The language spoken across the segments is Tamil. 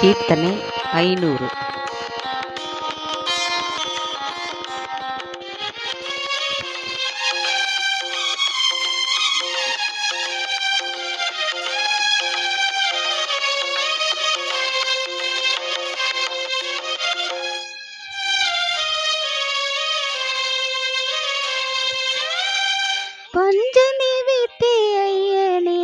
கீர்த்தனை 500. பஞ்ச நிவித்தி ஐயனே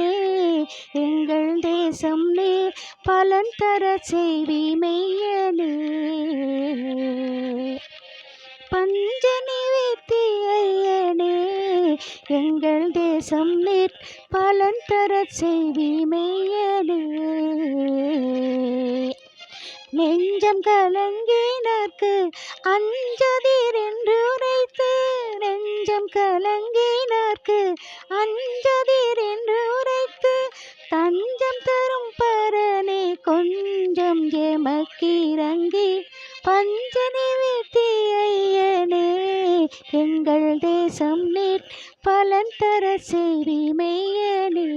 எங்கள் தேசம் நீர் பலன் தர செய்வி மெய்யனே. பஞ்ச நிவித்தி ஐயனே எங்கள் தேசம் நீர் பலன் தர செய்வி மெய்யனே. நெஞ்சம் கலங்கினர்க்கு அஞ்சதிர் என்று உரைத்து, நெஞ்சம் கலங்கினர்க்கு அஞ்சதிர் என்று உரைத்து, தஞ்சம் தரும் பரனே கொஞ்சம் எமக்கிறங்கி, பஞ்ச நிவித்தி ஐயனே எங்கள் தேசம் நீர் பலன் தர செய்வி மெய்யனே.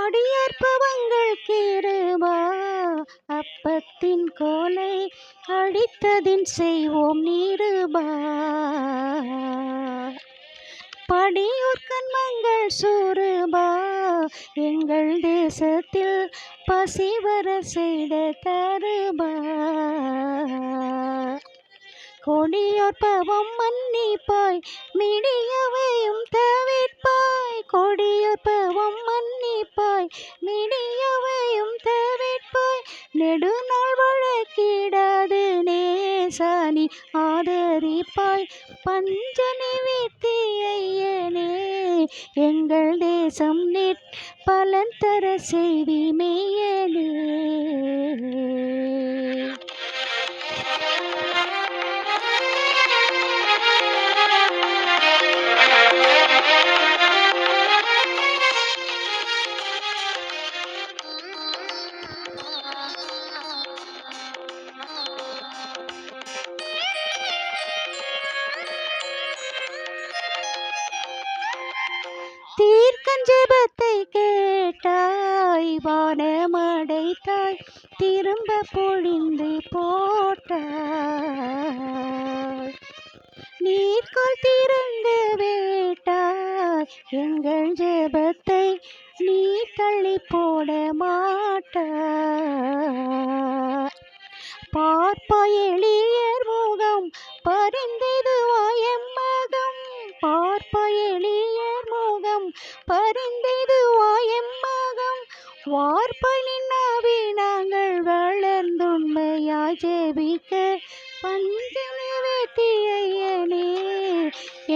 அடியற்பவங்கள் கிருபா அப்பத்தின் கோலை அடித்ததின் செய்வோம் நீருபா. படியூர் கண்மங்கள் சூருபா எங்கள் தேசத்தில் பசிவர செய்த தருபா. கொடியோர் பவம் மன்னிப்பாய் மிடியவையும் தவிர்ப்பாய், கொடியோர் பவம் மன்னிப்பாய் மிடியவையும் தவிர்ப்பாய். நெடுநாள் வழக்கிடாது நேசானி ஆதரிப்பாய், பஞ்ச நிவித்தி ஐயனே எங்கள் தேசம் நீர் பலன் தர செய்வி மெய்யனே. தீர்க்கஞ்செபத்தை கேட்டாய் வானமடைத்தாய், திரும்ப பொழிந்து போட்டாய். நீர்கோள் திறந்து வேட்டாய் எங்கள் ஜெபத்தை நீ தள்ளி போட மாட்டாய். பார்ப்பாய் எளியர் முகம் பரிந்தெதுவாய் எம்மகம், பார்ப்பாய் எளியர் முகம் பரிந்தெதுவாய் எம்மகம். வார்ப்பாய் நின்னாவி நாங்கள் வளர்ந்துண்மையாய் ஜெபிக்க, பஞ்ச நிவித்தி ஐயனே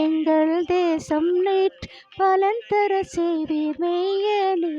எங்கள் தேசம் நீர் பலன் தர செய்வீர் மெய்யனே.